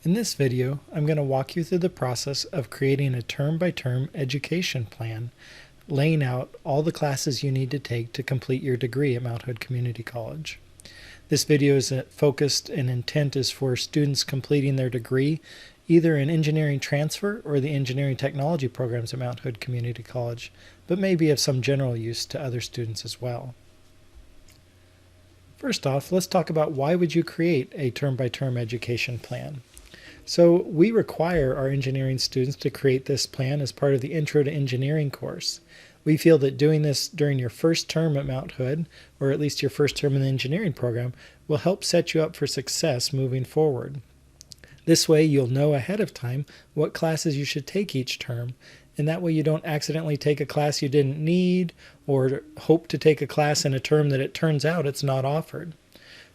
In this video, I'm going to walk you through the process of creating a term-by-term education plan, laying out all the classes you need to take to complete your degree at Mount Hood Community College. This video is focused and intent is for students completing their degree either in engineering transfer or the engineering technology programs at Mount Hood Community College, but may be of some general use to other students as well. First off, let's talk about why would you create a term-by-term education plan. So we require our engineering students to create this plan as part of the Intro to Engineering course. We feel that doing this during your first term at Mount Hood, or at least your first term in the engineering program, will help set you up for success moving forward. This way you'll know ahead of time what classes you should take each term, and that way you don't accidentally take a class you didn't need or hope to take a class in a term that it turns out it's not offered.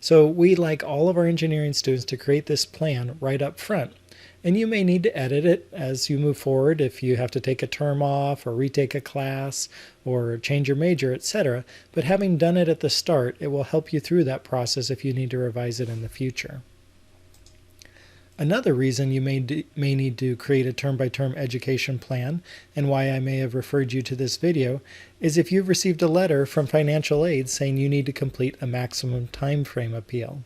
So we like all of our engineering students to create this plan right up front. And you may need to edit it as you move forward if you have to take a term off or retake a class or change your major, etc. But having done it at the start, it will help you through that process if you need to revise it in the future. Another reason you may need to create a term-by-term education plan, and why I may have referred you to this video, is if you've received a letter from financial aid saying you need to complete a maximum time frame appeal.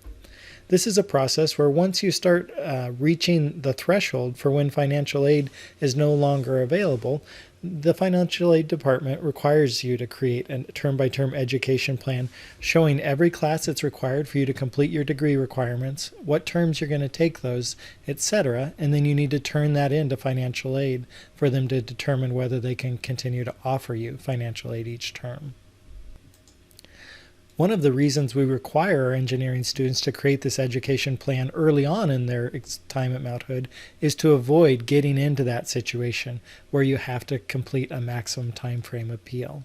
This is a process where once you start reaching the threshold for when financial aid is no longer available, the financial aid department requires you to create a term-by-term education plan showing every class that's required for you to complete your degree requirements, what terms you're going to take those, etc. And then you need to turn that into financial aid for them to determine whether they can continue to offer you financial aid each term. One of the reasons we require our engineering students to create this education plan early on in their time at Mount Hood is to avoid getting into that situation where you have to complete a maximum time frame appeal.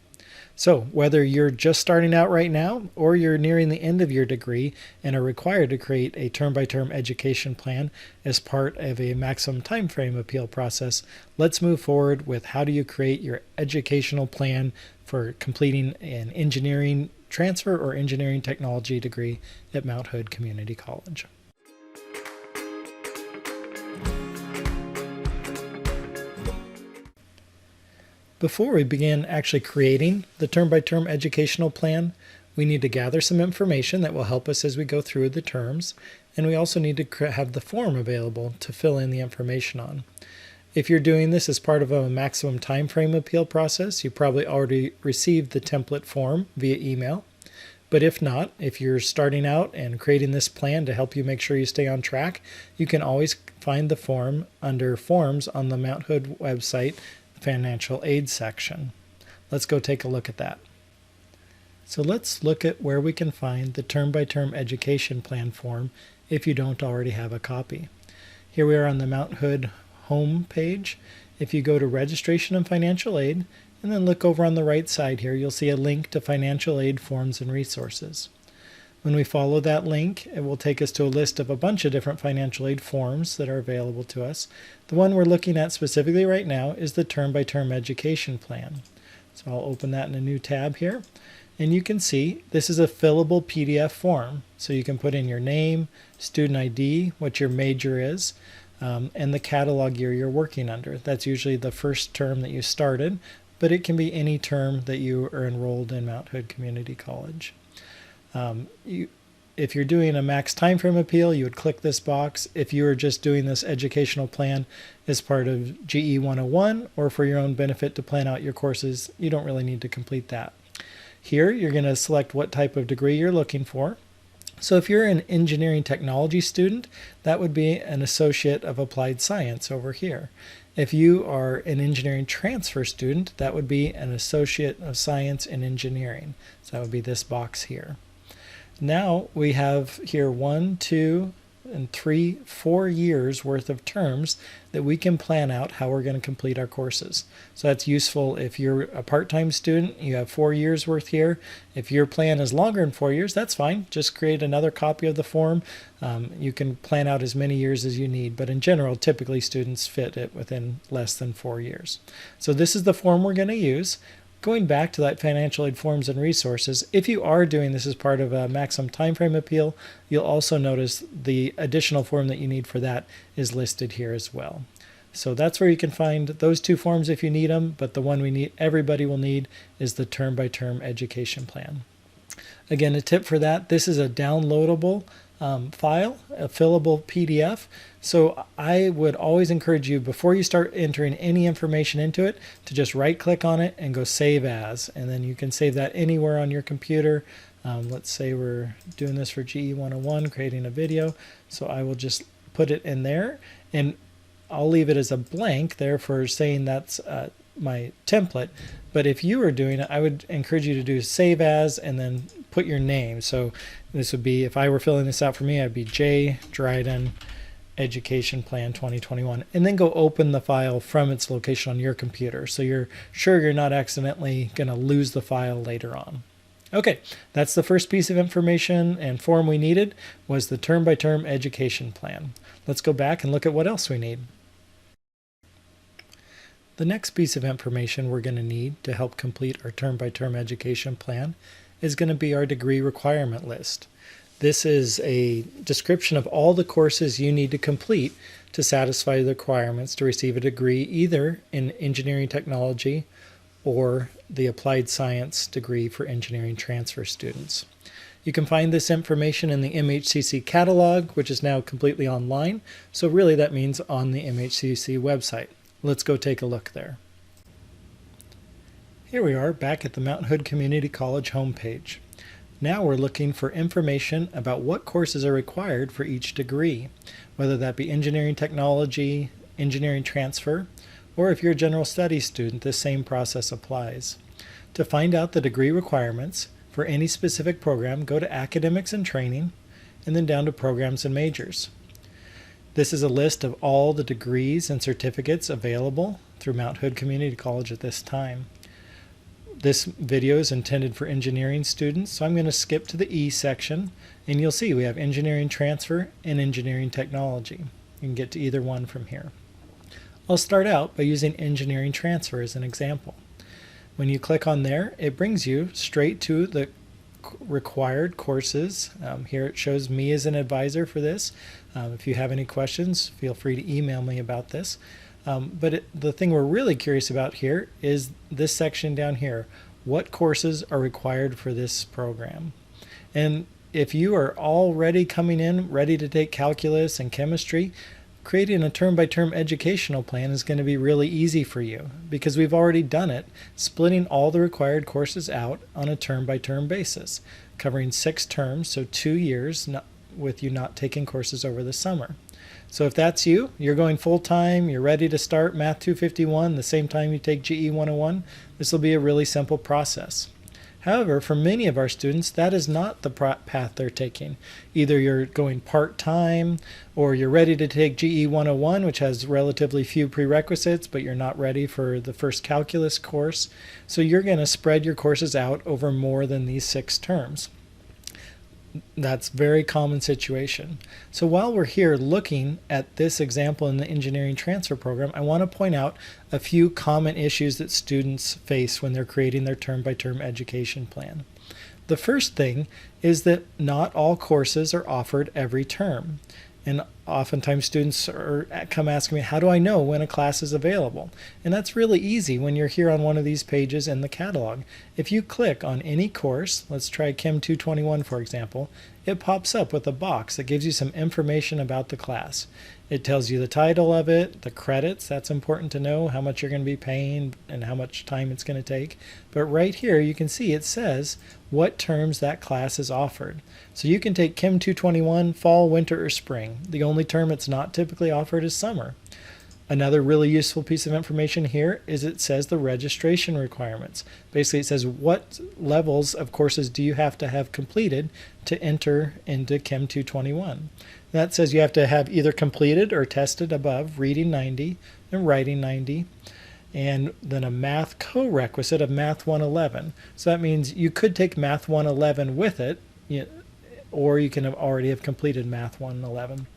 So whether you're just starting out right now or you're nearing the end of your degree and are required to create a term-by-term education plan as part of a maximum time frame appeal process, let's move forward with how do you create your educational plan for completing an engineering transfer or engineering technology degree at Mount Hood Community College. Before we begin actually creating the term-by-term educational plan, we need to gather some information that will help us as we go through the terms, and we also need to have the form available to fill in the information on. If you're doing this as part of a maximum time frame appeal process, you probably already received the template form via email. But if not, if you're starting out and creating this plan to help you make sure you stay on track, you can always find the form under Forms on the Mount Hood website, Financial Aid section. Let's go take a look at that. So let's look at where we can find the term-by-term education plan form if you don't already have a copy. Here we are on the Mount Hood home page. If you go to Registration and Financial Aid, and then look over on the right side here, you'll see a link to Financial Aid Forms and Resources. When we follow that link, it will take us to a list of a bunch of different financial aid forms that are available to us. The one we're looking at specifically right now is the term-by-term education plan. So I'll open that in a new tab here. And you can see this is a fillable PDF form. So you can put in your name, student ID, what your major is, and the catalog year you're working under. That's usually the first term that you started, but it can be any term that you are enrolled in Mount Hood Community College. If you're doing a max time frame appeal, you would click this box. If you are just doing this educational plan as part of GE 101 or for your own benefit to plan out your courses, you don't really need to complete that. Here, you're going to select what type of degree you're looking for. So if you're an engineering technology student, that would be an Associate of Applied Science over here. If you are an engineering transfer student, that would be an Associate of Science in Engineering. So that would be this box here. Now we have here 1, 2, and 3, 4 years worth of terms that we can plan out how we're going to complete our courses. So that's useful if you're a part-time student, you have 4 years worth here. If your plan is longer than 4 years, that's fine. Just create another copy of the form. You can plan out as many years as you need, but in general, typically students fit it within less than 4 years. So this is the form we're going to use. Going back to that financial aid forms and resources, if you are doing this as part of a maximum time frame appeal, you'll also notice the additional form that you need for that is listed here as well. So that's where you can find those two forms if you need them, but the one everybody will need is the term-by-term education plan. Again, a tip for that, this is a downloadable file, a fillable PDF. So I would always encourage you, before you start entering any information into it, to just right click on it and go save as, and then you can save that anywhere on your computer. Let's say we're doing this for GE 101, creating a video. So I will just put it in there, and I'll leave it as a blank there for saying that's my template. But if you were doing it, I would encourage you to do save as and then put your name. So this would be, if I were filling this out for me, I'd be J. Dryden Education Plan 2021, and then go open the file from its location on your computer, so you're sure you're not accidentally going to lose the file later on. Okay, that's the first piece of information and form we needed, was the term-by-term education plan. Let's go back and look at what else we need. The next piece of information we're going to need to help complete our term-by-term education plan is going to be our degree requirement list. This is a description of all the courses you need to complete to satisfy the requirements to receive a degree either in engineering technology or the applied science degree for engineering transfer students. You can find this information in the MHCC catalog, which is now completely online, so really that means on the MHCC website. Let's go take a look there. Here we are back at the Mount Hood Community College homepage. Now we're looking for information about what courses are required for each degree, whether that be engineering technology, engineering transfer, or if you're a general studies student, the same process applies. To find out the degree requirements for any specific program, go to Academics and Training, and then down to Programs and Majors. This is a list of all the degrees and certificates available through Mount Hood Community College at this time. This video is intended for engineering students, so I'm going to skip to the E section, and you'll see we have engineering transfer and engineering technology. You can get to either one from here. I'll start out by using engineering transfer as an example. When you click on there, it brings you straight to the required courses. Here it shows me as an advisor for this. If you have any questions, feel free to email me about this. But the thing we're really curious about here is this section down here. What courses are required for this program? And if you are already coming in ready to take calculus and chemistry, creating a term-by-term educational plan is going to be really easy for you because we've already done it, splitting all the required courses out on a term-by-term basis, covering 6 terms, so 2 years, with you not taking courses over the summer. So if that's you, you're going full-time, you're ready to start Math 251 the same time you take GE 101, this will be a really simple process. However, for many of our students, that is not the path they're taking. Either you're going part-time, or you're ready to take GE 101, which has relatively few prerequisites, but you're not ready for the first calculus course. So you're going to spread your courses out over more than these 6 terms. That's a very common situation. So while we're here looking at this example in the engineering transfer program, I want to point out a few common issues that students face when they're creating their term-by-term education plan. The first thing is that not all courses are offered every term. And oftentimes students come asking me, how do I know when a class is available? And that's really easy when you're here on one of these pages in the catalog. If you click on any course, let's try Chem 221 for example, it pops up with a box that gives you some information about the class. It tells you the title of it, the credits, that's important to know, how much you're going to be paying and how much time it's going to take. But right here you can see it says what terms that class is offered. So you can take Chem 221 fall, winter, or spring. The only term it's not typically offered is summer. Another really useful piece of information here is it says the registration requirements. Basically it says what levels of courses do you have to have completed to enter into Chem 221. That says you have to have either completed or tested above reading 90 and writing 90, and then a math co-requisite of Math 111. So that means you could take Math 111 with it, or you can already have completed Math 111.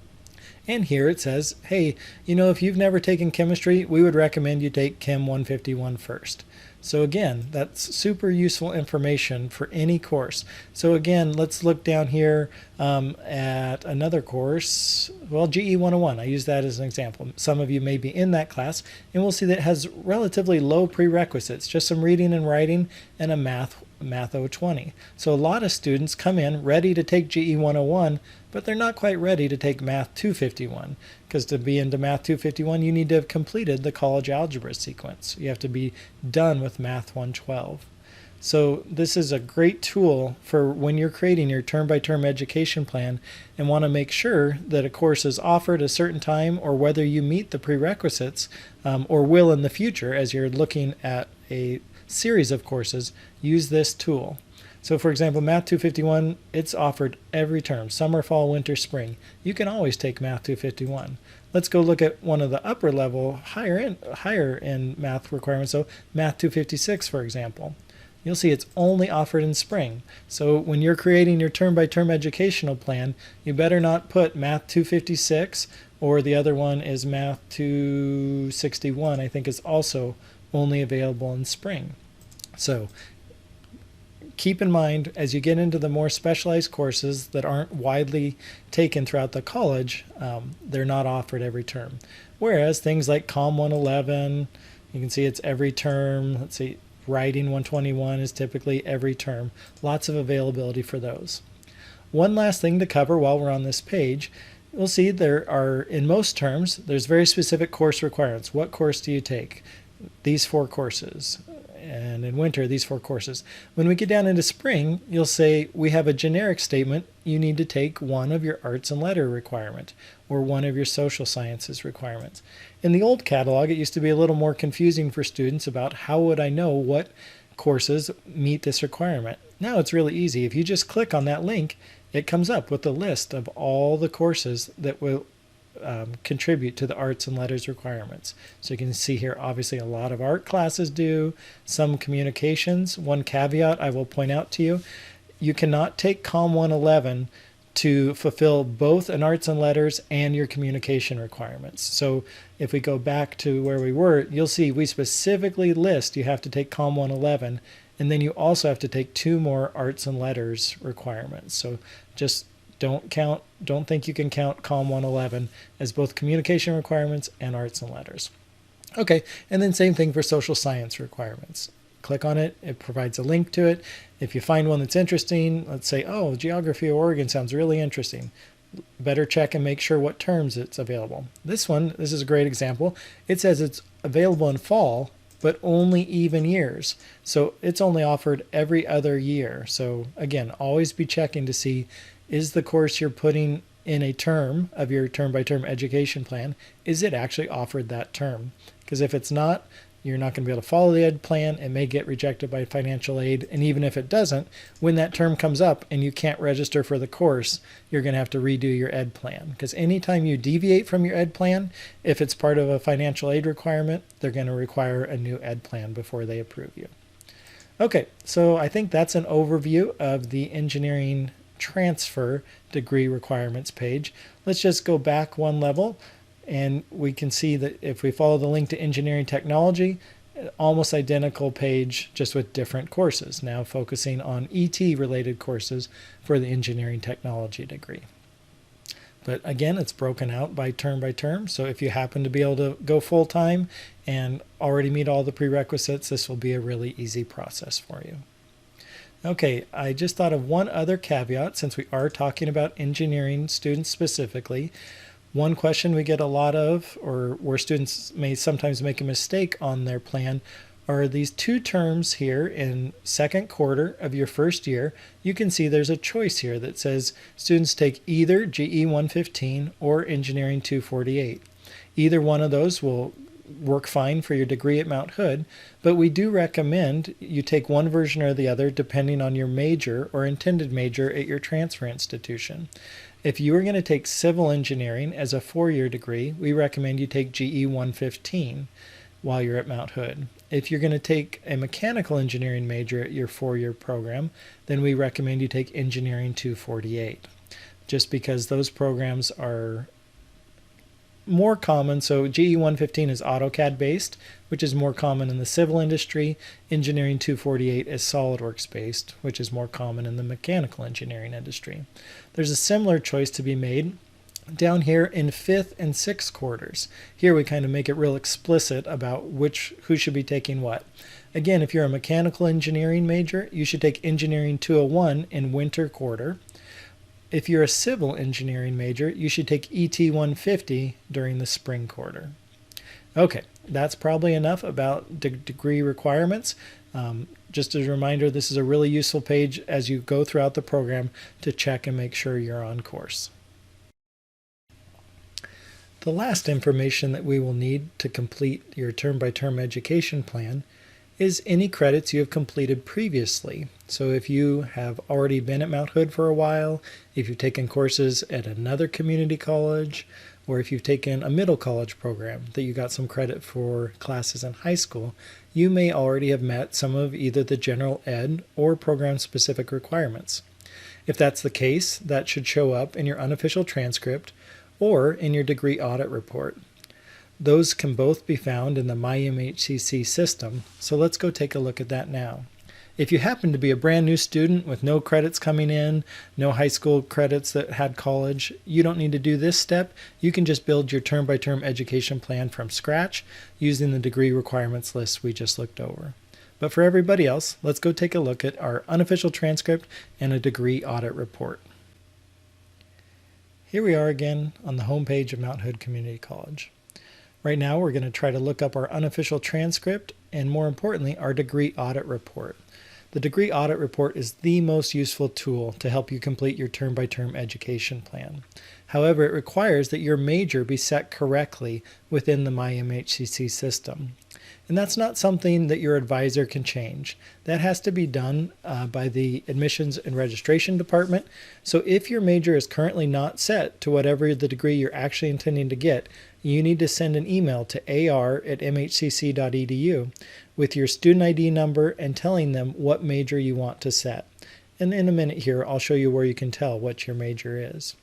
And here it says, hey, if you've never taken chemistry, we would recommend you take Chem 151 first. So again, that's super useful information for any course. So again, let's look down here at another course. Well, GE 101, I use that as an example. Some of you may be in that class, and we'll see that it has relatively low prerequisites, just some reading and writing and a Math 020. So a lot of students come in ready to take GE 101, but they're not quite ready to take Math 251, because to be into Math 251, you need to have completed the college algebra sequence. You have to be done with Math 112. So this is a great tool for when you're creating your term-by-term education plan and want to make sure that a course is offered a certain time, or whether you meet the prerequisites or will in the future as you're looking at a series of courses. Use this tool. So for example, Math 251, it's offered every term, summer, fall, winter, spring. You can always take Math 251. Let's go look at one of the upper level, higher end math requirements. So Math 256, for example. You'll see it's only offered in spring. So when you're creating your term-by-term educational plan, you better not put Math 256, or the other one is Math 261, I think is also only available in spring. So keep in mind, as you get into the more specialized courses that aren't widely taken throughout the college, they're not offered every term. Whereas things like COM 111, you can see it's every term. Let's see, Writing 121 is typically every term. Lots of availability for those. One last thing to cover while we're on this page, we'll see there are, in most terms, there's very specific course requirements. What course do you take? These 4 courses. And in winter, these 4 courses. When we get down into spring, you'll say we have a generic statement. You need to take one of your arts and letter requirement, or one of your social sciences requirements. In the old catalog, it used to be a little more confusing for students about how would I know what courses meet this requirement. Now it's really easy. If you just click on that link, it comes up with a list of all the courses that will contribute to the arts and letters requirements. So you can see here, obviously a lot of art classes do, some communications. One caveat I will point out to you, you cannot take COM 111 to fulfill both an arts and letters and your communication requirements. So if we go back to where we were, you'll see we specifically list you have to take COM 111, and then you also have to take 2 more arts and letters requirements. So just don't think you can count COM 111 as both communication requirements and arts and letters. Okay, and then same thing for social science requirements. Click on it, it provides a link to it. If you find one that's interesting, let's say, oh, geography of Oregon sounds really interesting. Better check and make sure what terms it's available. This is a great example. It says it's available in fall, but only even years. So it's only offered every other year. So again, always be checking to see, is the course you're putting in a term of your term-by-term education plan, is it actually offered that term? Because if it's not, you're not going to be able to follow the ed plan. It may get rejected by financial aid. And even if it doesn't, when that term comes up and you can't register for the course, you're going to have to redo your ed plan. Because anytime you deviate from your ed plan, if it's part of a financial aid requirement, they're going to require a new ed plan before they approve you. Okay, so I think that's an overview of the engineering transfer degree requirements page. Let's just go back one level, and we can see that if we follow the link to engineering technology, almost identical page, just with different courses, now focusing on ET related courses for the engineering technology degree. But again, it's broken out by term, so if you happen to be able to go full-time and already meet all the prerequisites, this will be a really easy process for you. Okay, I just thought of one other caveat since we are talking about engineering students specifically. One question we get a lot of, or where students may sometimes make a mistake on their plan, are these 2 terms here in second quarter of your first year. You can see there's a choice here that says students take either GE 115 or Engineering 248. Either one of those will work fine for your degree at Mount Hood, but we do recommend you take one version or the other depending on your major or intended major at your transfer institution. If you are going to take civil engineering as a 4-year degree, we recommend you take GE 115 while you're at Mount Hood. If you're going to take a mechanical engineering major at your 4-year program, then we recommend you take Engineering 248, just because those programs are more common. So GE 115 is AutoCAD based, which is more common in the civil industry. Engineering 248 is SolidWorks based, which is more common in the mechanical engineering industry. There's a similar choice to be made down here in 5th and 6th quarters. Here we kind of make it real explicit about who should be taking what. Again, if you're a mechanical engineering major, you should take Engineering 201 in winter quarter. If you're a civil engineering major, you should take ET 150 during the spring quarter. Okay, that's probably enough about degree requirements. Just as a reminder, this is a really useful page as you go throughout the program to check and make sure you're on course. The last information that we will need to complete your term-by-term education plan is any credits you have completed previously. So if you have already been at Mount Hood for a while, if you've taken courses at another community college, or if you've taken a middle college program that you got some credit for classes in high school, you may already have met some of either the general ed or program-specific requirements. If that's the case, that should show up in your unofficial transcript or in your degree audit report. Those can both be found in the My MHCC system, so let's go take a look at that now. If you happen to be a brand new student with no credits coming in, no high school credits that had college, you don't need to do this step. You can just build your term-by-term education plan from scratch using the degree requirements list we just looked over. But for everybody else, let's go take a look at our unofficial transcript and a degree audit report. Here we are again on the home page of Mount Hood Community College. Right now we're going to try to look up our unofficial transcript and, more importantly, our degree audit report. The degree audit report is the most useful tool to help you complete your term-by-term education plan. However, it requires that your major be set correctly within the My MHCC system. And that's not something that your advisor can change. That has to be done by the admissions and registration department. So if your major is currently not set to whatever the degree you're actually intending to get, you need to send an email to ar@mhcc.edu with your student ID number and telling them what major you want to set. And in a minute here, I'll show you where you can tell what your major is.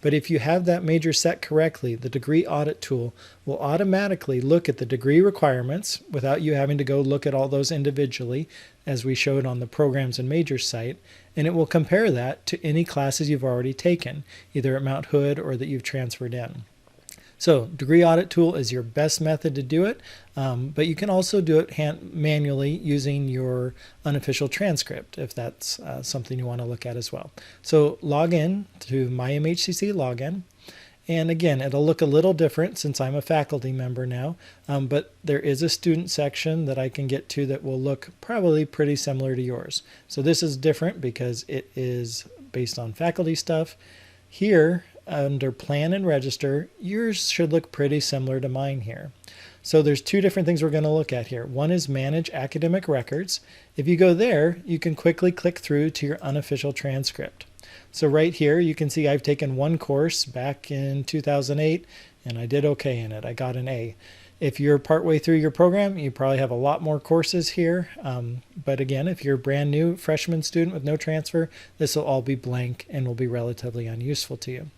But if you have that major set correctly, the degree audit tool will automatically look at the degree requirements without you having to go look at all those individually, as we showed on the programs and majors site, and it will compare that to any classes you've already taken, either at Mount Hood or that you've transferred in. So degree audit tool is your best method to do it, but you can also do it manually using your unofficial transcript if that's something you want to look at as well. So log in to My MHCC login, and again, it'll look a little different since I'm a faculty member now, but there is a student section that I can get to that will look probably pretty similar to yours. So this is different because it is based on faculty stuff. Here, under plan and register, yours should look pretty similar to mine here. So there's two different things we're going to look at here. One is manage academic records. If you go there, you can quickly click through to your unofficial transcript. So right here, you can see I've taken one course back in 2008 and I did okay in it. I got an A. If you're partway through your program, you probably have a lot more courses here. But again, if you're a brand new freshman student with no transfer, this will all be blank and will be relatively unuseful to you.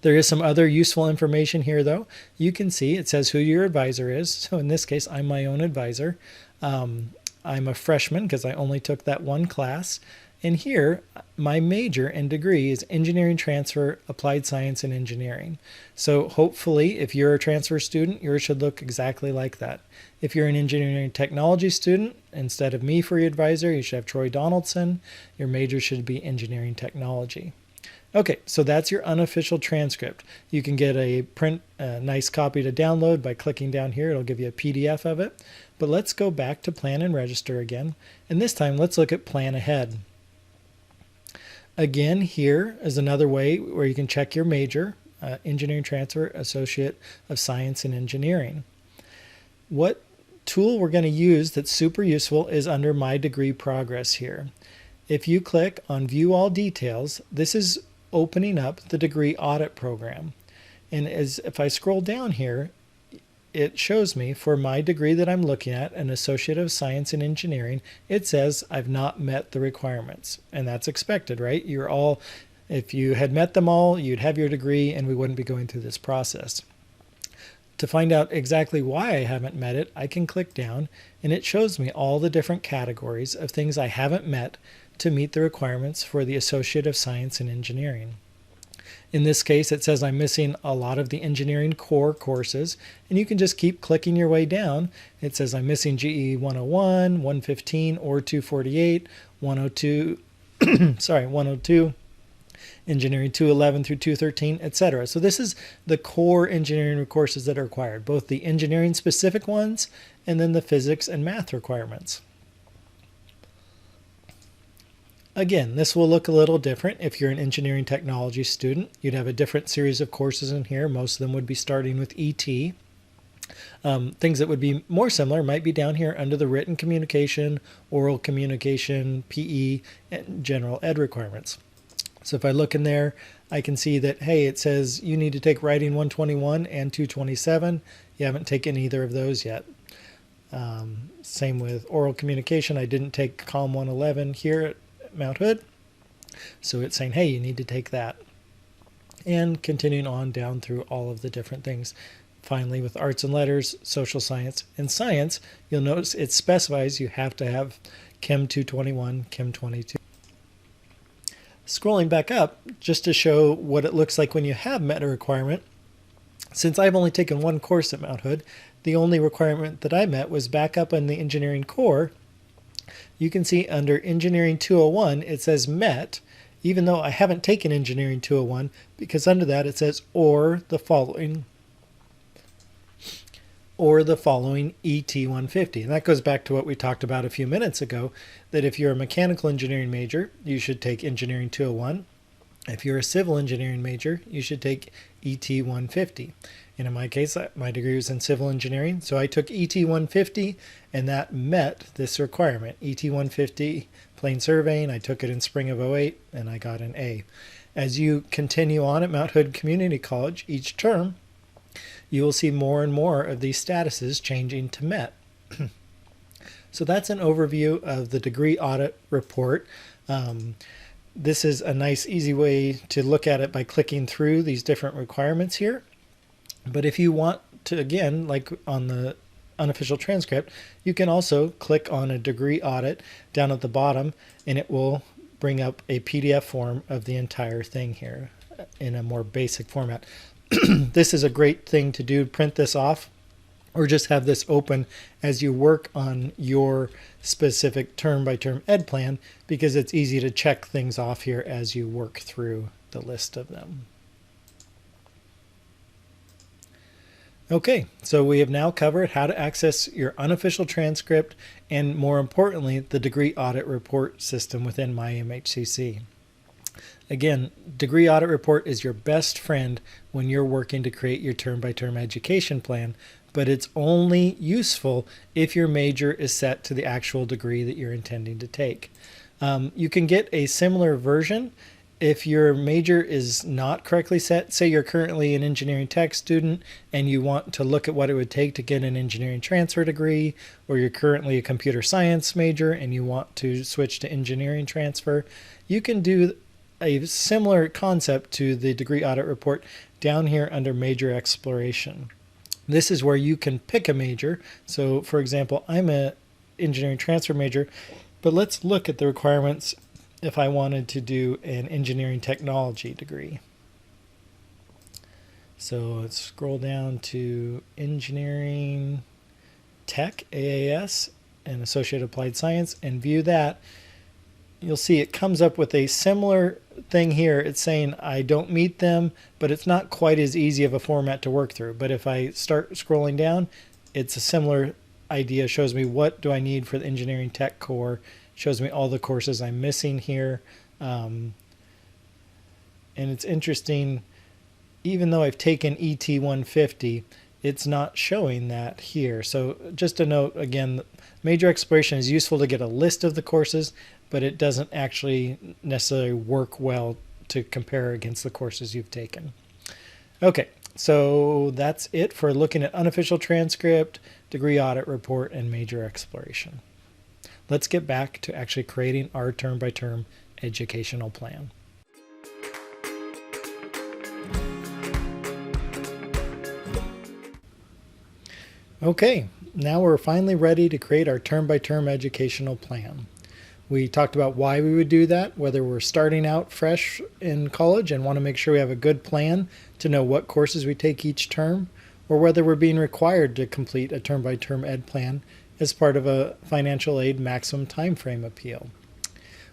There is some other useful information here, though. You can see it says who your advisor is. So in this case, I'm my own advisor. I'm a freshman because I only took that one class. And here, my major and degree is Engineering Transfer, Applied Science and Engineering. So hopefully, if you're a transfer student, yours should look exactly like that. If you're an engineering technology student, instead of me for your advisor, you should have Troy Donaldson. Your major should be Engineering Technology. Okay, so that's your unofficial transcript. You can get a nice copy to download by clicking down here. It'll give you a PDF of it. But let's go back to Plan and Register again. And this time, let's look at Plan Ahead. Again, here is another way where you can check your major, Engineering Transfer, Associate of Science and Engineering. What tool we're going to use that's super useful is under My Degree Progress here. If you click on View All Details, this is opening up the degree audit program. And if I scroll down here, it shows me for my degree that I'm looking at, an Associate of Science and Engineering, it says I've not met the requirements. And that's expected, right? If you had met them all, you'd have your degree and we wouldn't be going through this process. To find out exactly why I haven't met it, I can click down and it shows me all the different categories of things I haven't met to meet the requirements for the Associate of Science in Engineering. In this case, it says I'm missing a lot of the engineering core courses, and you can just keep clicking your way down. It says I'm missing GE 101, 115, or 248, 102, 102, engineering 211 through 213, etc. So this is the core engineering courses that are required, both the engineering specific ones and then the physics and math requirements. Again, this will look a little different if you're an engineering technology student. You'd have a different series of courses in here. Most of them would be starting with ET. Things that would be more similar might be down here under the written communication, oral communication, PE, and general ed requirements. So if I look in there, I can see that, hey, it says you need to take writing 121 and 227. You haven't taken either of those yet. Same with oral communication. I didn't take COM 111 here at Mount Hood. So it's saying, hey, you need to take that. And continuing on down through all of the different things. Finally, with arts and letters, social science, and science, you'll notice it specifies you have to have Chem 221, Chem 22. Scrolling back up, just to show what it looks like when you have met a requirement, since I've only taken one course at Mount Hood, the only requirement that I met was back up in the engineering core. You can see under Engineering 201, it says met, even though I haven't taken Engineering 201, because under that it says or the following ET 150. And that goes back to what we talked about a few minutes ago, that if you're a mechanical engineering major, you should take Engineering 201. If you're a civil engineering major, you should take ET 150. And in my case, my degree was in civil engineering, so I took ET 150, and that met this requirement. ET 150, plane surveying, I took it in spring of 08, and I got an A. As you continue on at Mount Hood Community College each term, you will see more and more of these statuses changing to met. So that's an overview of the degree audit report. This is a nice, easy way to look at it by clicking through these different requirements here. But if you want to, again, like on the unofficial transcript, you can also click on a degree audit down at the bottom, and it will bring up a PDF form of the entire thing here in a more basic format. This is a great thing to do, print this off, or just have this open as you work on your specific term-by-term ed plan, because it's easy to check things off here as you work through the list of them. Okay, so we have now covered how to access your unofficial transcript and, more importantly, the degree audit report system within my MHCC. Again, degree audit report is your best friend when you're working to create your term-by-term education plan, but it's only useful if your major is set to the actual degree that you're intending to take. You can get a similar version if your major is not correctly set. Say you're currently an engineering tech student and you want to look at what it would take to get an engineering transfer degree, or you're currently a computer science major and you want to switch to engineering transfer, you can do a similar concept to the degree audit report down here under major exploration. This is where you can pick a major. So for example, I'm an engineering transfer major, but let's look at the requirements if I wanted to do an engineering technology degree. So let's scroll down to engineering tech, AAS, and associated applied science, and view that. You'll see it comes up with a similar thing here. It's saying I don't meet them, but it's not quite as easy of a format to work through. But if I start scrolling down, it's a similar idea. It shows me what do I need for the engineering tech core, shows me all the courses I'm missing here. And it's interesting, even though I've taken ET 150, it's not showing that here. So just a note, again, major exploration is useful to get a list of the courses, but it doesn't actually necessarily work well to compare against the courses you've taken. Okay, so that's it for looking at unofficial transcript, degree audit report, and major exploration. Let's get back to actually creating our term-by-term educational plan. Okay, now we're finally ready to create our term-by-term educational plan. We talked about why we would do that, whether we're starting out fresh in college and want to make sure we have a good plan to know what courses we take each term, or whether we're being required to complete a term-by-term ed plan as part of a financial aid maximum time frame appeal.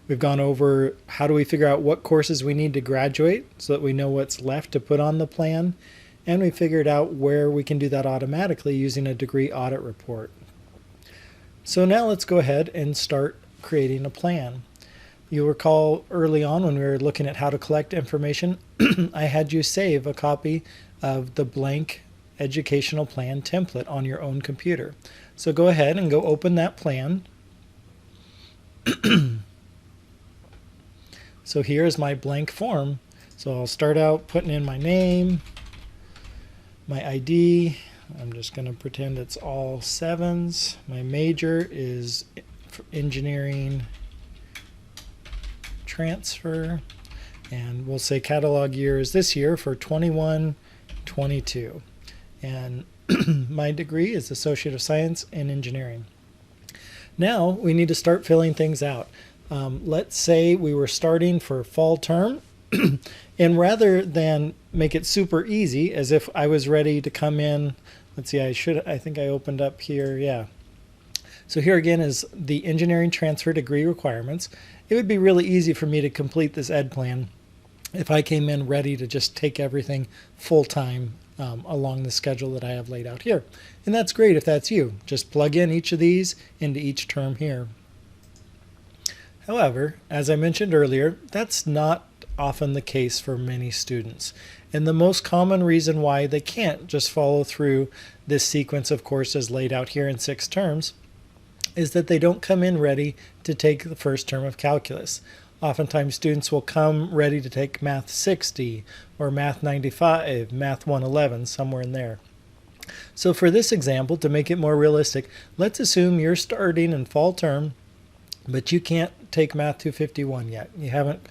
We've gone over how do we figure out what courses we need to graduate so that we know what's left to put on the plan, and we figured out where we can do that automatically using a degree audit report. So now let's go ahead and start creating a plan. You'll recall early on when we were looking at how to collect information, I had you save a copy of the blank educational plan template on your own computer. So go ahead and go open that plan. So here's my blank form. So I'll start out putting in my name, my ID. I'm just going to pretend it's all 7s. My major is engineering transfer. And we'll say catalog year is this year for 21-22. And my degree is Associate of Science in Engineering. Now we need to start filling things out. Let's say we were starting for fall term, and rather than make it super easy as if I was ready to come in, let's see, I think I opened up here, yeah. So here again is the engineering transfer degree requirements. It would be really easy for me to complete this ed plan if I came in ready to just take everything full time along the schedule that I have laid out here. And that's great if that's you. Just plug in each of these into each term here. However, as I mentioned earlier, that's not often the case for many students. And the most common reason why they can't just follow through this sequence of courses laid out here in 6 terms is that they don't come in ready to take the first term of calculus. Oftentimes students will come ready to take Math 60 or Math 95, Math 111, somewhere in there. So for this example, to make it more realistic, let's assume you're starting in fall term, but you can't take Math 251 yet. You haven't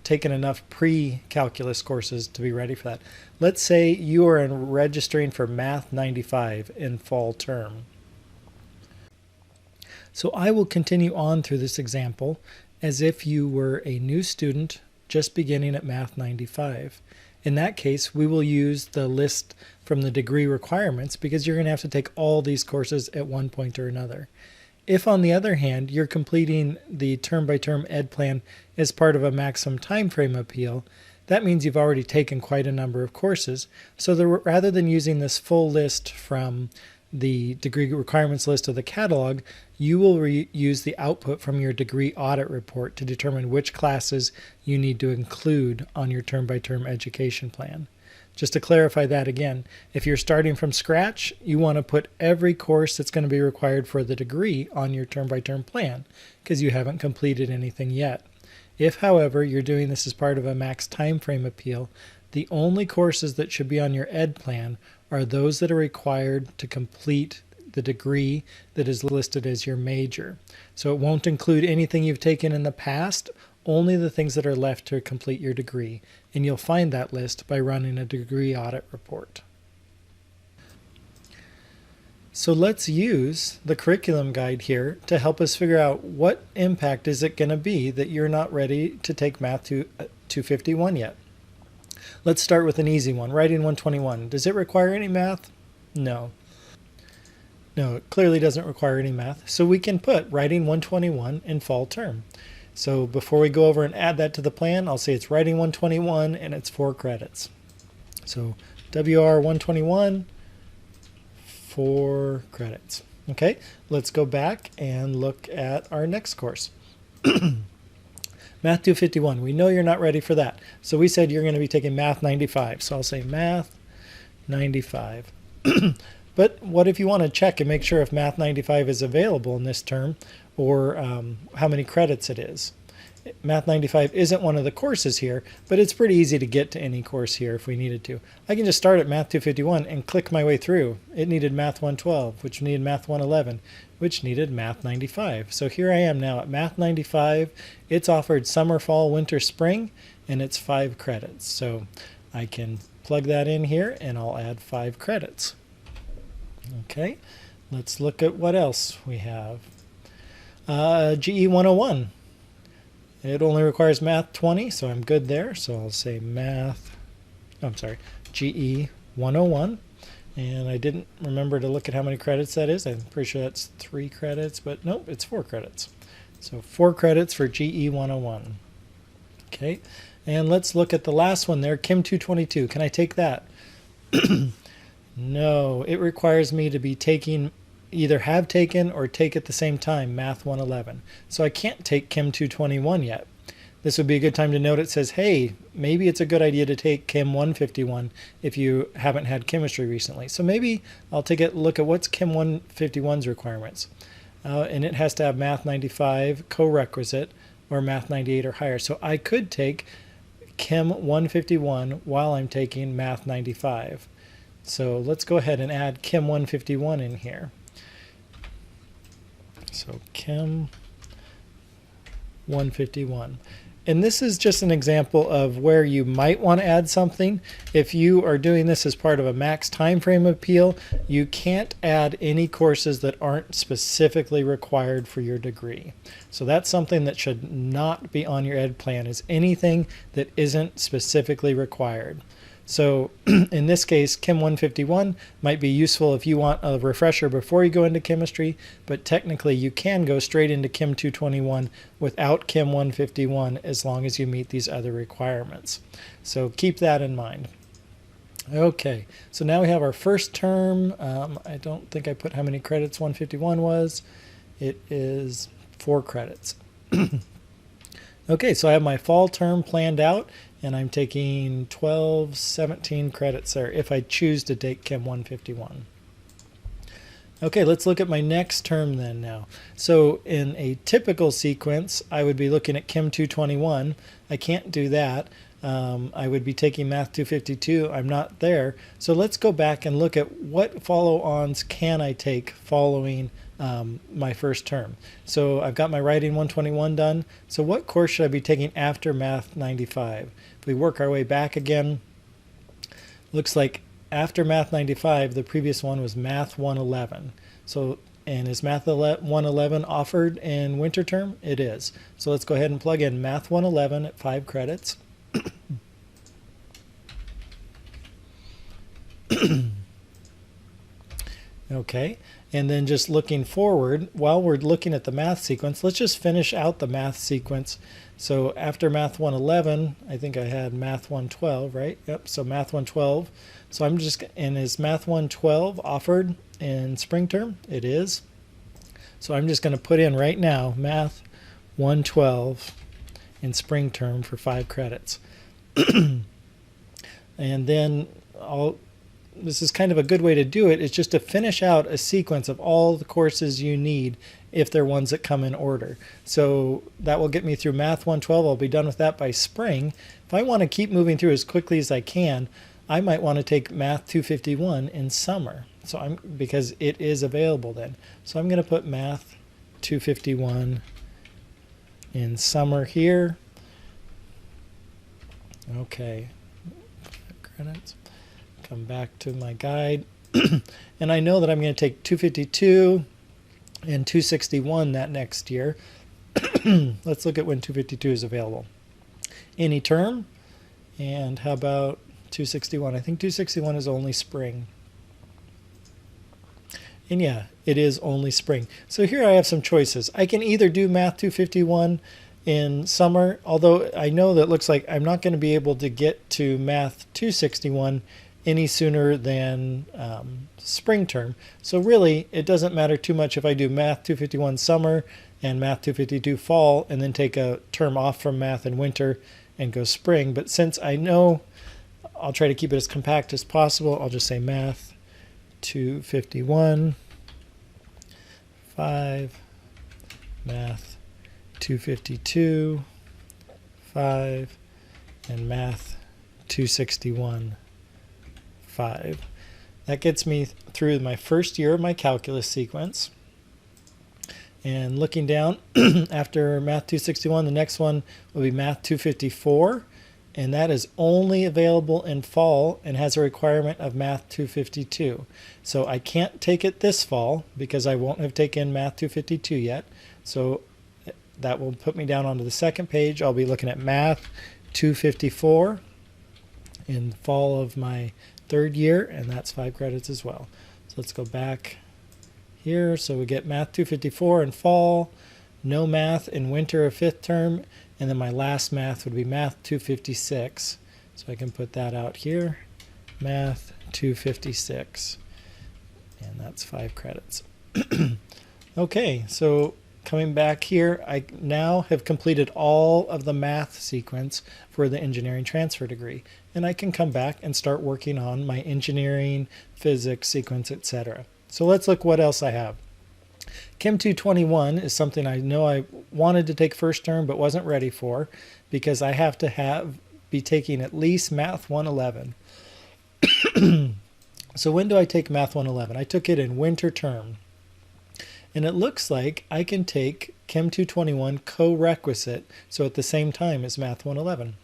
taken enough pre-calculus courses to be ready for that. Let's say you are registering for Math 95 in fall term. So I will continue on through this example as if you were a new student just beginning at Math 95. In that case, we will use the list from the degree requirements because you're going to have to take all these courses at one point or another. If, on the other hand, you're completing the term-by-term ed plan as part of a maximum time frame appeal, that means you've already taken quite a number of courses. So rather than using this full list from the degree requirements list of the catalog, you will use the output from your degree audit report to determine which classes you need to include on your term-by-term education plan. Just to clarify that again, if you're starting from scratch, you want to put every course that's going to be required for the degree on your term-by-term plan because you haven't completed anything yet. If, however, you're doing this as part of a max time frame appeal, the only courses that should be on your ed plan are those that are required to complete the degree that is listed as your major. So it won't include anything you've taken in the past, only the things that are left to complete your degree. And you'll find that list by running a degree audit report. So let's use the curriculum guide here to help us figure out what impact is it going to be that you're not ready to take Math 251 yet. Let's start with an easy one, Writing 121. Does it require any math? No. No, it clearly doesn't require any math. So we can put Writing 121 in fall term. So before we go over and add that to the plan, I'll say it's Writing 121 and it's 4 credits. So WR 121, 4 credits. Okay, let's go back and look at our next course. Math 251, we know you're not ready for that. So we said you're going to be taking Math 95. So I'll say Math 95. But what if you want to check and make sure if Math 95 is available in this term or how many credits it is? Math 95 isn't one of the courses here, but it's pretty easy to get to any course here if we needed to. I can just start at Math 251 and click my way through. It needed Math 112, which needed Math 111, which needed Math 95. So here I am now at Math 95. It's offered summer, fall, winter, spring, and it's 5 credits. So I can plug that in here and I'll add 5 credits. Okay, let's look at what else we have. GE 101. It only requires Math 20, so I'm good there. So I'll say GE 101. And I didn't remember to look at how many credits that is. I'm pretty sure that's 3 credits, but nope, it's 4 credits. So 4 credits for GE 101. Okay, and let's look at the last one there, Chem 222. Can I take that? No, it requires me to be taking, either have taken or take at the same time, Math 111. So I can't take Chem 221 yet. This would be a good time to note it says, hey, maybe it's a good idea to take Chem 151 if you haven't had chemistry recently. So maybe I'll take a look at what's Chem 151's requirements. And it has to have Math 95 co-requisite or Math 98 or higher. So I could take Chem 151 while I'm taking Math 95. So let's go ahead and add Chem 151 in here. So Chem 151. And this is just an example of where you might want to add something. If you are doing this as part of a max time frame appeal, you can't add any courses that aren't specifically required for your degree. So that's something that should not be on your ed plan, is anything that isn't specifically required. So in this case, Chem 151 might be useful if you want a refresher before you go into chemistry, but technically you can go straight into Chem 221 without Chem 151 as long as you meet these other requirements. So keep that in mind. Okay, so now we have our first term. I don't think I put how many credits 151 was. It is 4 credits. Okay, so I have my fall term planned out, and I'm taking 17 credits there if I choose to take Chem 151. Okay, let's look at my next term then now. So in a typical sequence, I would be looking at Chem 221. I can't do that. I would be taking Math 252. I'm not there. So let's go back and look at what follow-ons can I take following my first term. So I've got my writing 121 done. So what course should I be taking after Math 95? If we work our way back again, looks like after Math 95, the previous one was Math 111. So, and is Math 111 offered in winter term? It is. So let's go ahead and plug in Math 111 at 5 credits. Okay, and then just looking forward, while we're looking at the math sequence, let's just finish out the math sequence. So after Math 111, I think I had Math 112, right? Yep, so Math 112. So I'm just, and is Math 112 offered in spring term? It is. So I'm just going to put in right now Math 112 in spring term for 5 credits. And then this is kind of a good way to do it, is just to finish out a sequence of all the courses you need if they're ones that come in order. So that will get me through Math 112. I'll be done with that by spring. If I want to keep moving through as quickly as I can, I might want to take Math 251 in summer. So because it is available then. So I'm going to put Math 251 in summer here. Okay. Credits. Come back to my guide. And I know that I'm going to take 252 and 261 that next year. Let's look at when 252 is available. Any term. And how about 261? I think 261 is only spring. And yeah, it is only spring. So here I have some choices. I can either do Math 251 in summer, although I know that looks like I'm not going to be able to get to Math 261 any sooner than spring term. So really, it doesn't matter too much if I do Math 251 summer and Math 252 fall, and then take a term off from math in winter and go spring. But since I know I'll try to keep it as compact as possible, I'll just say Math 251, 5, Math 252, 5, and Math 261, 5. That gets me through my first year of my calculus sequence. And looking down, after Math 261, the next one will be Math 254. and that is only available in fall and has a requirement of Math 252. So I can't take it this fall because I won't have taken Math 252 yet. So that will put me down onto the second page. I'll be looking at Math 254 in fall of my third year, and that's 5 credits as well. So let's go back here. So we get Math 254 in fall, no math in winter of 5th term, and then my last math would be Math 256. So I can put that out here, Math 256, and that's 5 credits. Okay, so coming back here, I now have completed all of the math sequence for the engineering transfer degree, and I can come back and start working on my engineering, physics sequence, etc. So let's look what else I have. Chem 221 is something I know I wanted to take first term but wasn't ready for because I have to be taking at least Math 111. So when do I take Math 111? I took it in winter term. And it looks like I can take Chem 221 co-requisite, so at the same time as Math 111.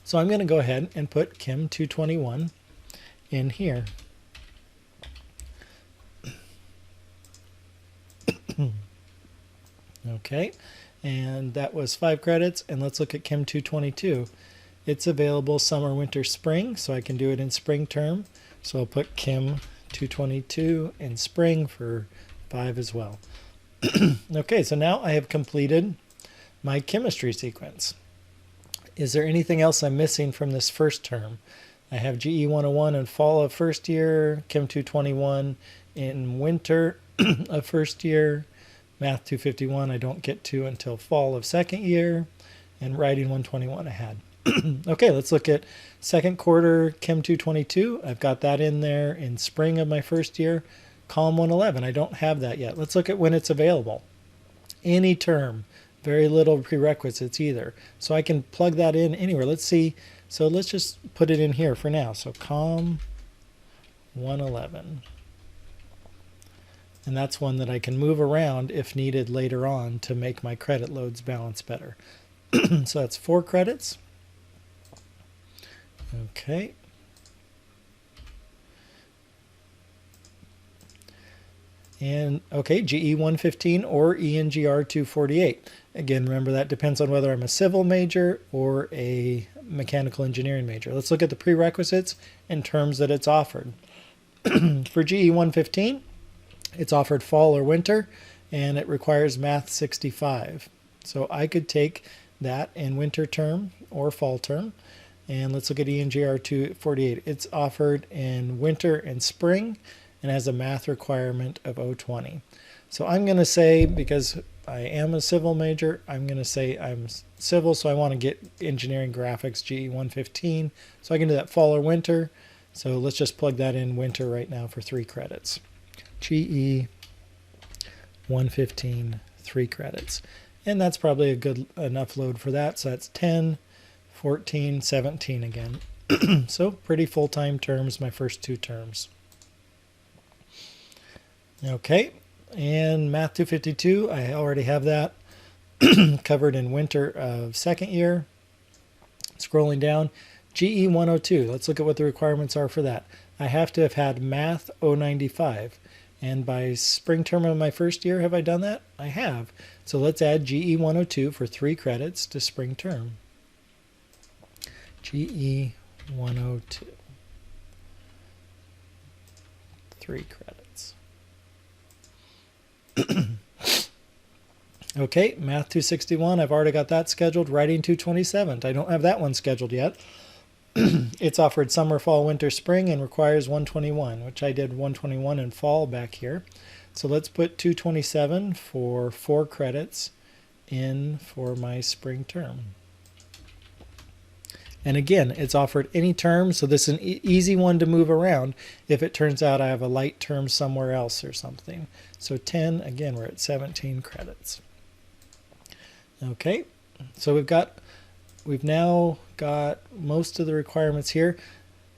So I'm going to go ahead and put Chem 221 in here. Okay, and that was 5 credits, and let's look at Chem 222. It's available summer, winter, spring, so I can do it in spring term. So I'll put Chem 222 in spring for 5 as well. Okay, so now I have completed my chemistry sequence. Is there anything else I'm missing from this first term? I have GE 101 in fall of first year, Chem 221 in winter of first year, Math 251 I don't get to until fall of second year, and Writing 121 I had. Okay, let's look at second quarter Chem 222. I've got that in there in spring of my first year. Column 111, I don't have that yet. Let's look at when it's available. Any term, very little prerequisites either. So I can plug that in anywhere. Let's see. So let's just put it in here for now. So column 111. And that's one that I can move around if needed later on to make my credit loads balance better. So that's 4 credits. Okay. And okay, GE 115 or ENGR 248. Again, remember that depends on whether I'm a civil major or a mechanical engineering major. Let's look at the prerequisites and terms that it's offered. For GE 115, it's offered fall or winter, and it requires Math 65. So I could take that in winter term or fall term. And let's look at ENGR 248. It's offered in winter and spring, and has a math requirement of 020. So I'm going to say, because I am a civil major, I'm going to say I'm civil, so I want to get engineering graphics GE 115. So I can do that fall or winter. So let's just plug that in winter right now for 3 credits. GE 115, 3 credits. And that's probably a good enough load for that. So that's 10, 14, 17 again. So pretty full-time terms, my first 2 terms. Okay, and Math 252, I already have that covered in winter of second year. Scrolling down, GE 102, let's look at what the requirements are for that. I have to have had Math 095, and by spring term of my first year, have I done that? I have. So let's add GE 102 for 3 credits to spring term. GE 102, 3 credits. Okay, Math 261, I've already got that scheduled. Writing 227, I don't have that one scheduled yet. It's offered summer, fall, winter, spring, and requires 121, which I did 121 in fall back here. So let's put 227 for 4 credits in for my spring term. And again, it's offered any term, so this is an easy one to move around if it turns out I have a light term somewhere else or something. So 10, again, we're at 17 credits. Okay, so we've now got most of the requirements here.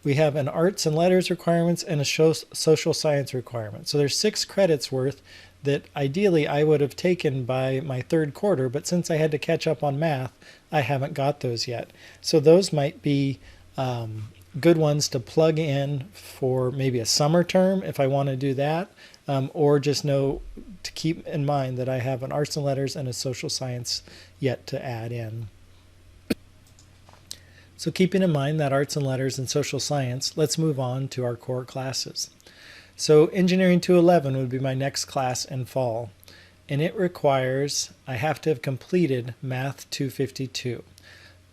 we have an arts and letters requirements and a social science requirement. So there's 6 credits worth that ideally I would have taken by my 3rd quarter, but since I had to catch up on math, I haven't got those yet. So those might be good ones to plug in for maybe a summer term if I want to do that, or just know to keep in mind that I have an arts and letters and a social science yet to add in. So keeping in mind that arts and letters and social science, let's move on to our core classes. So Engineering 211 would be my next class in fall, and it requires I have to have completed Math 252,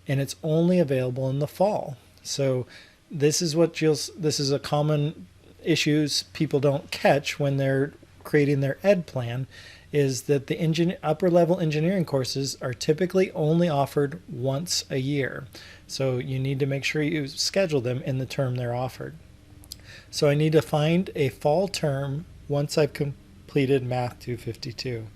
and it's only available in the fall. So this is a common issues people don't catch when they're creating their ed plan, is that the upper level engineering courses are typically only offered once a year. So you need to make sure you schedule them in the term they're offered. So I need to find a fall term once I've completed Math 252.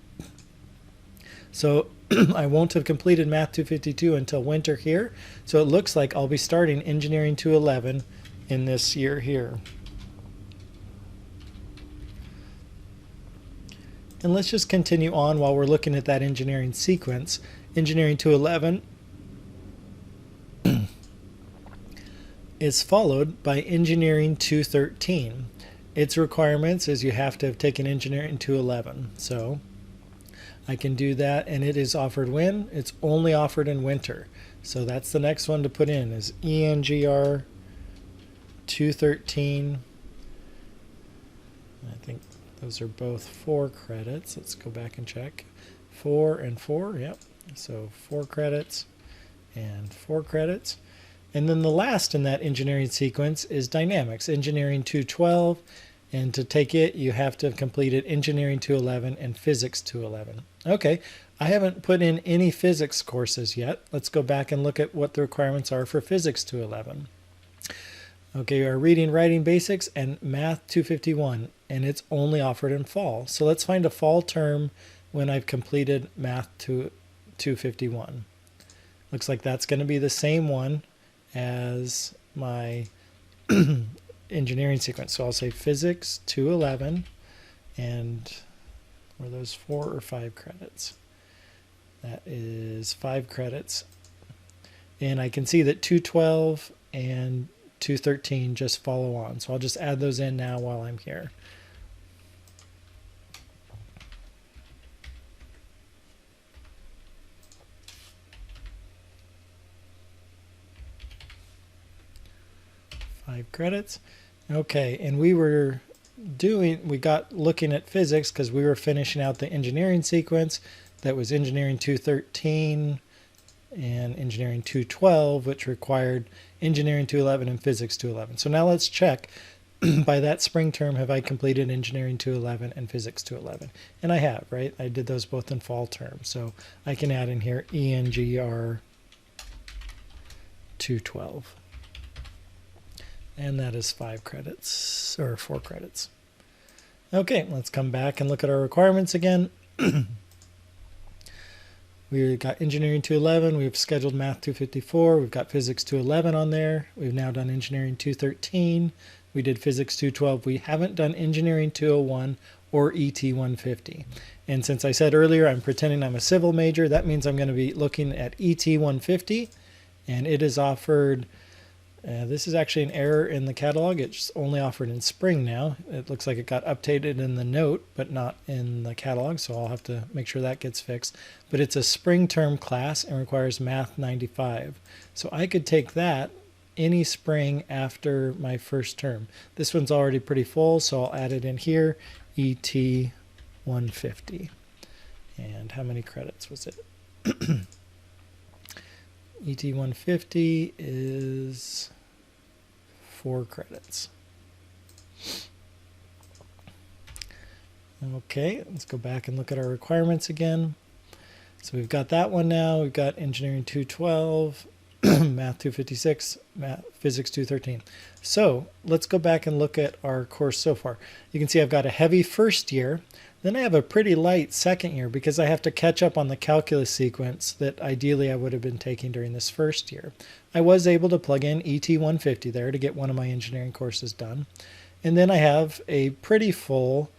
So I won't have completed Math 252 until winter here. So it looks like I'll be starting Engineering 211 in this year here. And let's just continue on while we're looking at that engineering sequence. Engineering 211 is followed by Engineering 213. Its requirements is you have to have taken Engineering 211. So I can do that, and it is offered when? It's only offered in winter. So that's the next one to put in is ENGR 213. I think those are both 4 credits. Let's go back and check. 4 and 4, yep. So 4 credits and 4 credits. And then the last in that engineering sequence is Dynamics, Engineering 212. And to take it, you have to have completed Engineering 211 and Physics 211. Okay, I haven't put in any physics courses yet. Let's go back and look at what the requirements are for Physics 211. Okay, our Reading, Writing Basics and Math 251, and it's only offered in fall. So let's find a fall term when I've completed Math 251. Looks like that's going to be the same one as my engineering sequence. So I'll say Physics 211, and were those 4 or 5 credits? That is 5 credits. And I can see that 212 and 213 just follow on. So I'll just add those in now while I'm here. Credits. Okay, and we got looking at physics because we were finishing out the engineering sequence. That was Engineering 213 and Engineering 212, which required Engineering 211 and Physics 211. So now let's check by that spring term, have I completed Engineering 211 and Physics 211? And I have, right? I did those both in fall term. So I can add in here ENGR 212. And that is 5 credits, or 4 credits. Okay, let's come back and look at our requirements again. We've got Engineering 211, we've scheduled Math 254, we've got Physics 211 on there. We've now done Engineering 213, we did Physics 212. We haven't done Engineering 201 or ET 150. And since I said earlier I'm pretending I'm a civil major, that means I'm going to be looking at ET 150, and it is offered. This is actually an error in the catalog. It's only offered in spring now. It looks like it got updated in the note, but not in the catalog, so I'll have to make sure that gets fixed. But it's a spring term class and requires Math 95. So I could take that any spring after my first term. This one's already pretty full, so I'll add it in here, ET 150. And how many credits was it? ET 150 is 4 credits. Okay, let's go back and look at our requirements again. So we've got that one now. We've got Engineering 212, Math 256, Physics 213. So let's go back and look at our course so far. You can see I've got a heavy first year. Then I have a pretty light second year because I have to catch up on the calculus sequence that ideally I would have been taking during this first year. I was able to plug in ET 150 there to get one of my engineering courses done. And then I have a pretty full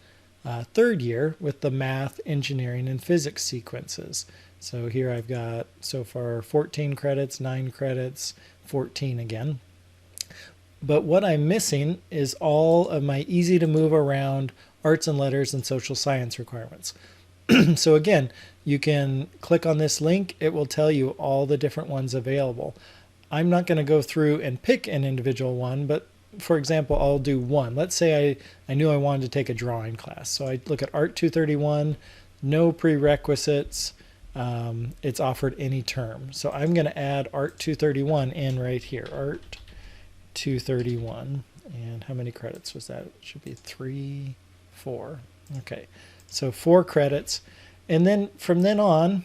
third year with the math, engineering, and physics sequences. So here I've got so far 14 credits, 9 credits, 14 again. But what I'm missing is all of my easy to move around arts and letters and social science requirements. So again, you can click on this link. It will tell you all the different ones available. I'm not going to go through and pick an individual one, but for example, I'll do one. Let's say I knew I wanted to take a drawing class. So I look at Art 231, no prerequisites. It's offered any term. So I'm going to add Art 231 in right here. Art 231. And how many credits was that? It should be 3, 4. Okay, so 4 credits. And then from then on,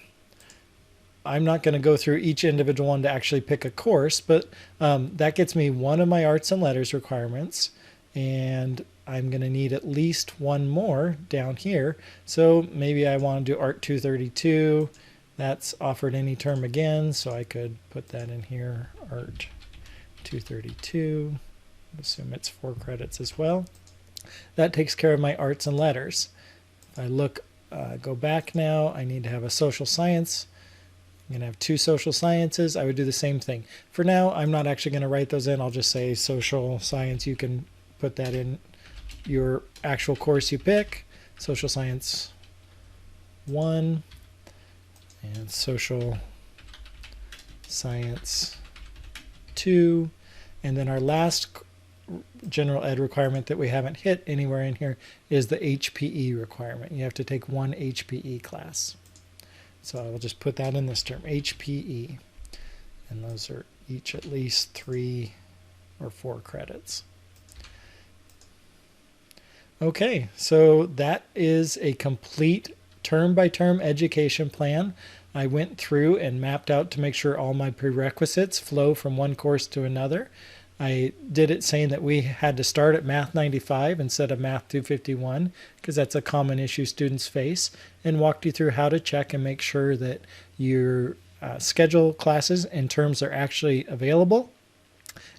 I'm not going to go through each individual one to actually pick a course, but that gets me one of my arts and letters requirements, and I'm going to need at least one more down here. So maybe I want to do Art 232. That's offered any term again, so I could put that in here, Art 232. Assume it's 4 credits as well. That takes care of my arts and letters. If I look, go back now, I need to have a social science. I'm going to have 2 social sciences. I would do the same thing. For now, I'm not actually going to write those in. I'll just say social science. You can put that in your actual course you pick. Social science 1 and social science 2. And then our last general ed requirement that we haven't hit anywhere in here is the HPE requirement. You have to take 1 HPE class. So I will just put that in this term, HPE. And those are each at least 3 or 4 credits. Okay, so that is a complete term-by-term education plan. I went through and mapped out to make sure all my prerequisites flow from one course to another. I did it saying that we had to start at Math 95 instead of Math 251 because that's a common issue students face, and walked you through how to check and make sure that your schedule classes and terms are actually available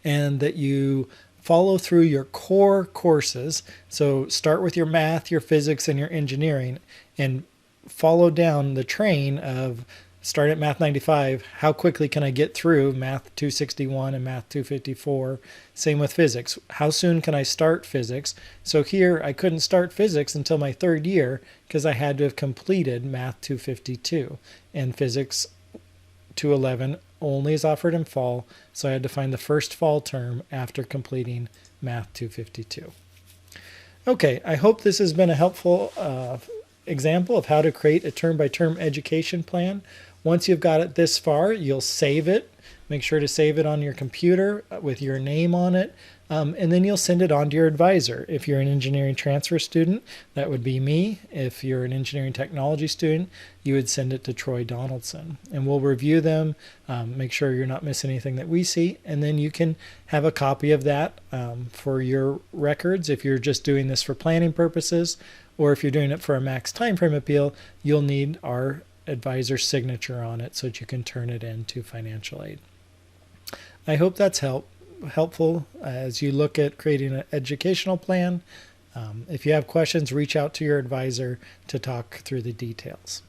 and that you follow through your core courses. So start with your math, your physics, and your engineering, and follow down the train of start at Math 95. How quickly can I get through Math 261 and Math 254? Same with physics. How soon can I start physics? So here I couldn't start physics until my 3rd year because I had to have completed Math 252. And physics 211 only is offered in fall, so I had to find the first fall term after completing Math 252. Okay, I hope this has been a helpful example of how to create a term-by-term education plan. Once you've got it this far, you'll save it. Make sure to save it on your computer with your name on it, and then you'll send it on to your advisor. If you're an engineering transfer student, that would be me. If you're an engineering technology student, you would send it to Troy Donaldson. And we'll review them, make sure you're not missing anything that we see, and then you can have a copy of that for your records if you're just doing this for planning purposes, or if you're doing it for a max time frame appeal, you'll need our advisor's signature on it so that you can turn it into financial aid. I hope that's helpful as you look at creating an educational plan. If you have questions, reach out to your advisor to talk through the details.